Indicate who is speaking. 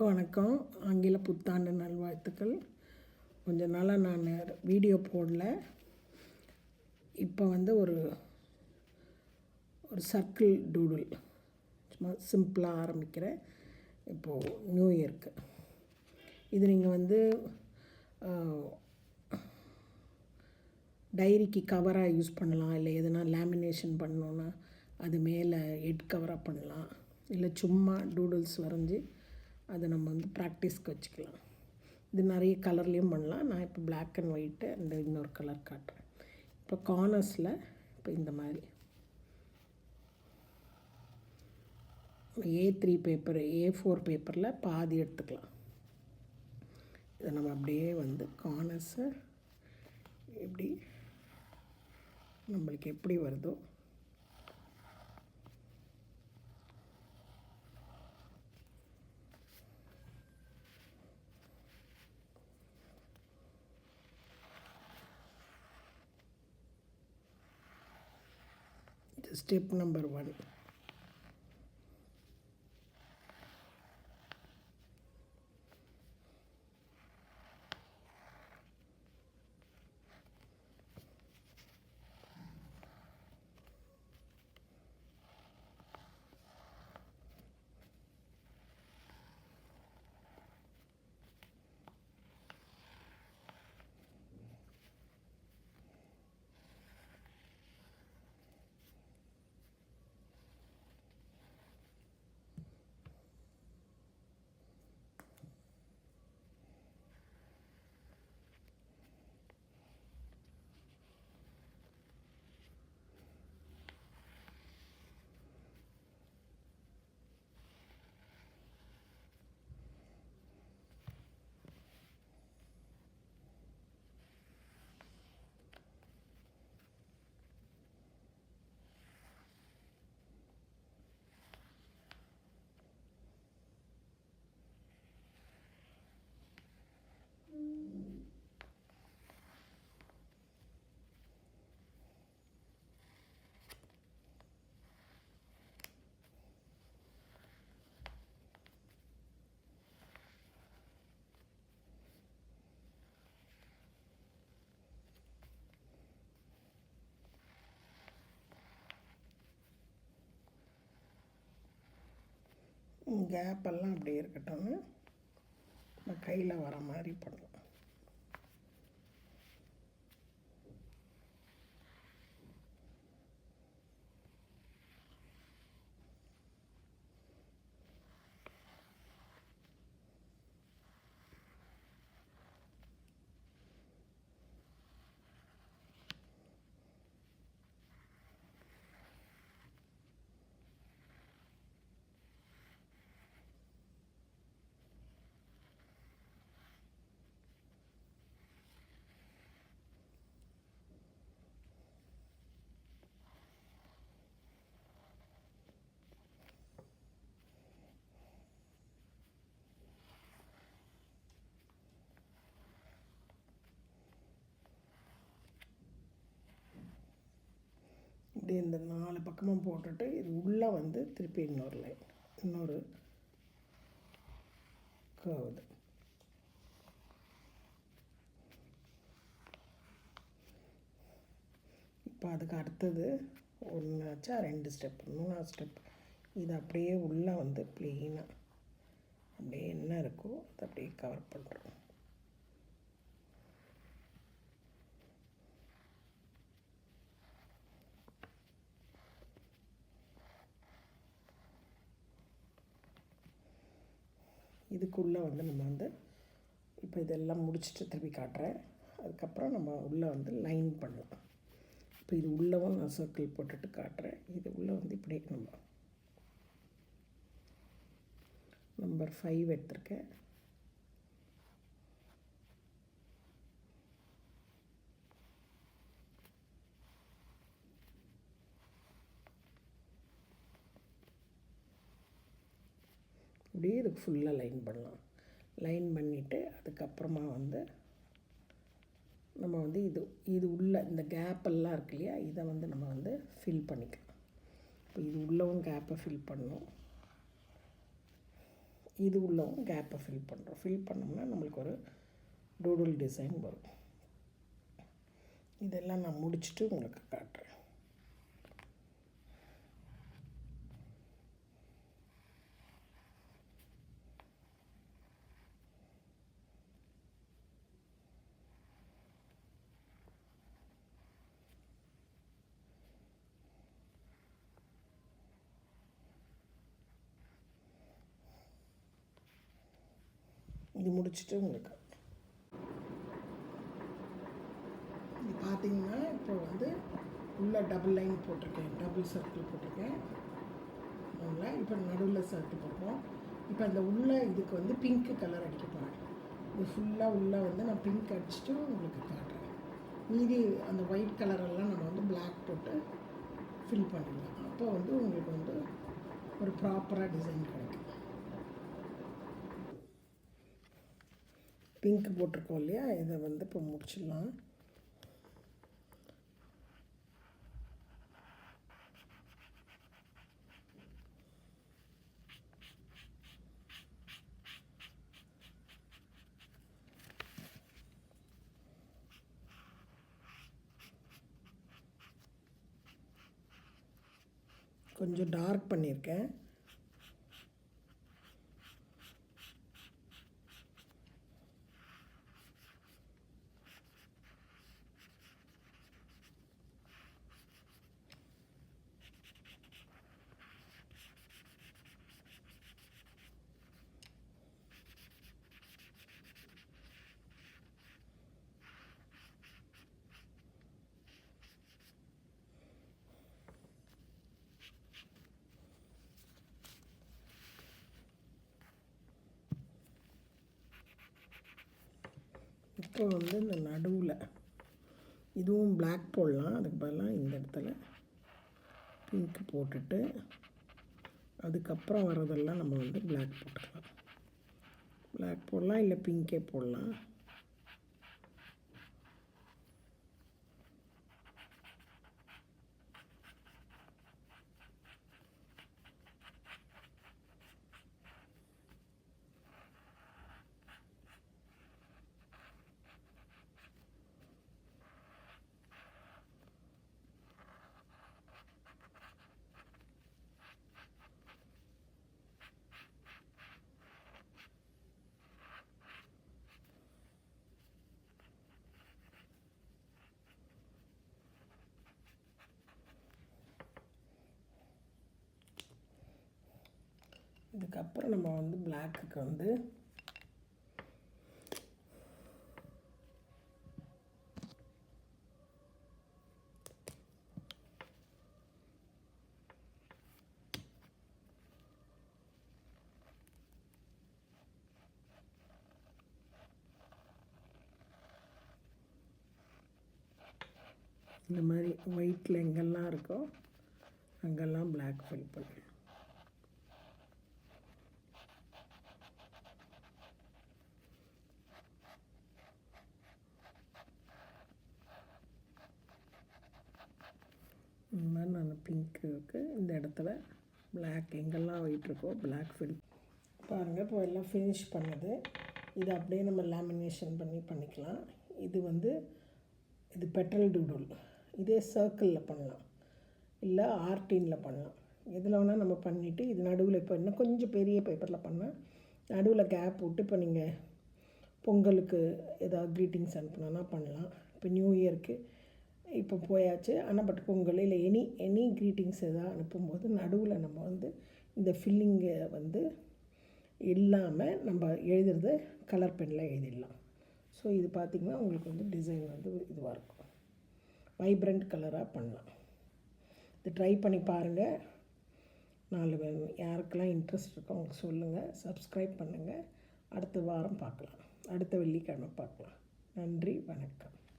Speaker 1: வணக்கம். ஆங்கில புத்தாண்டு நல்வாழ்த்துக்கள். கொஞ்ச நாளாக நான் வீடியோ போடல. இப்போ ஒரு சர்க்கிள் டூடுல் சும்மா சிம்பிளாக ஆரம்பிக்கிறேன். இப்போது நியூ இயர்க்கு இது நீங்கள் டைரிக்கு கவராக யூஸ் பண்ணலாம். இல்லை எதுனா லேமினேஷன் பண்ணோன்னா அது மேலே ஹெட் கவராக பண்ணலாம். இல்லை சும்மா டூடுல்ஸ் வரைஞ்சி அதை நம்ம ப்ராக்டிஸ்க்கு வச்சுக்கலாம். இது நிறைய கலர்லேயும் பண்ணலாம். நான் இப்போ பிளாக் அண்ட் ஒயிட்டு அந்த இன்னொரு கலர் காட்டுறேன். இப்போ கார்னர்ஸில் இப்போ இந்த மாதிரி A3 பேப்பர் A4 பேப்பரில் பாதி எடுத்துக்கலாம். இதை நம்ம அப்படியே கார்னர்ஸை எப்படி நம்மளுக்கு எப்படி வருதோ ஸ்டெப் நம்பர் 1. கேப்பெல்லாம் அப்படியே இருக்கட்டும்னு நம்ம கையில் வர மாதிரி பண்ணலாம். இப்படி இந்த 4 பக்கமும் போட்டுட்டு இது உள்ளே திருப்பி இன்னொரு லைன் இன்னொரு கர்வ். இப்போ அதுக்கு அடுத்தது 1 ஆச்சா 2 ஸ்டெப் 3ஆவது ஸ்டெப் இது அப்படியே உள்ளே ப்ளெயினாக அப்படியே என்ன இருக்கோ அதை அப்படியே கவர் பண்ணுறோம். இதுக்குள்ளே நம்ம இப்போ இதெல்லாம் முடிச்சுட்டு திருப்பி காட்டுறேன். அதுக்கப்புறம் நம்ம உள்ளே லைன் பண்ணலாம். இப்போ இது உள்ளவும் நான் சர்க்கிள் போட்டுட்டு காட்டுறேன். இது உள்ளே இப்படி நம்ம நம்பர் 5 எடுத்திருக்கேன். அப்படியே இதுக்கு ஃபுல்லாக லைன் பண்ணலாம். லைன் பண்ணிவிட்டு அதுக்கப்புறமா நம்ம இது உள்ள இந்த கேப்பெல்லாம் இருக்கு இல்லையா, இதை நம்ம ஃபில் பண்ணிக்கலாம். இப்போ இது உள்ளவும் கேப்பை ஃபில் பண்ணணும். இது உள்ளவும் கேப்பை ஃபில் பண்ணுறோம். ஃபில் பண்ணோம்னா நம்மளுக்கு ஒரு டூடுல் டிசைன் வரும். இதெல்லாம் நான் முடிச்சுட்டு உங்களுக்கு காட்டுறேன். இது முடிச்சுட்டு உங்களுக்கு இது பார்த்தீங்கன்னா இப்போ வந்து உள்ளே டபுள் லைன் போட்டிருக்கேன், டபுள் சர்க்கிள் போட்டிருக்கேன். அதனால் இப்போ நடுவில் சர்க்கிள் போடுறோம். இப்போ அந்த உள்ளே இதுக்கு வந்து பிங்க்கு கலர் அடிக்க போகிறேன். இது ஃபுல்லாக உள்ளே வந்து நான் பிங்க் அடிச்சுட்டு உங்களுக்கு காட்டுறேன். மீதி அந்த ஒயிட் கலரெல்லாம் நம்ம வந்து பிளாக் போட்டு ஃபில் பண்ணிடலாம். அப்போ வந்து உங்களுக்கு வந்து ஒரு ப்ராப்பராக டிசைன் கிடைக்கும். பிங்க் போட்டிருக்கோம் இல்லையா, இதை வந்து இப்போ முடிச்சிடலாம். கொஞ்சம் டார்க் பண்ணியிருக்கேன். இப்போ வந்து இந்த நடுவில் இதுவும் பிளாக் போடலாம். அதுக்கு பதிலாக இந்த இடத்துல பிங்க் போட்டுட்டு அதுக்கப்புறம் வர்றதெல்லாம் நம்ம வந்து பிளாக் போட்டுக்கலாம். பிளாக் போடலாம், இல்லை பிங்கே போடலாம். இதுக்கப்புறம் நம்ம வந்து பிளாக்குக்கு வந்து இந்த மாதிரி ஒயிட்டில் எங்கெல்லாம் இருக்கோ அங்கெல்லாம் பிளாக் ஃபில் பண்ணி இந்த மாதிரி நான் பிங்க்கு இந்த இடத்துல பிளாக் எங்கெல்லாம் ஒயிட் இருக்கோ பிளாக் ஃபில் பாருங்கள். இப்போ எல்லாம் ஃபினிஷ் பண்ணது. இதை அப்படியே நம்ம லேமினேஷன் பண்ணிக்கலாம். இது வந்து இது பெட்ரல் டூடுல். இதே சர்க்கிளில் பண்ணலாம், இல்லை ஆர்டினில் பண்ணலாம். எதில் வேணால் நம்ம பண்ணிவிட்டு இது நடுவில் இப்போ இன்னும் கொஞ்சம் பெரிய பேப்பரில் பண்ணால் நடுவில் கேப் விட்டு இப்போ நீங்கள் பொங்கலுக்கு ஏதாவது க்ரீட்டிங்ஸ் அனுப்புனா பண்ணலாம். இப்போ நியூ இயருக்கு இப்போ போயாச்சு, ஆனால் பட் பொங்கல் இல்லை எனி க்ரீட்டிங்ஸ் எதாவது அனுப்பும்போது நடுவில் நம்ம வந்து இந்த ஃபில்லிங்கை வந்து இல்லாமல் நம்ம எழுதுறது கலர் பெனில் எழுதிடலாம். ஸோ இது பார்த்திங்கன்னா உங்களுக்கு வந்து டிசைன் வந்து இதுவாக இருக்கும், வைப்ரண்ட் கலராக பண்ணலாம். இது ட்ரை பண்ணி பாருங்கள். 4 பேர் யாருக்கெல்லாம் இன்ட்ரெஸ்ட் இருக்கோ அவங்க சொல்லுங்கள், சப்ஸ்கிரைப் பண்ணுங்கள். அடுத்த வாரம் பார்க்கலாம், அடுத்த வெள்ளிக்கிழமை பார்க்கலாம். நன்றி, வணக்கம்.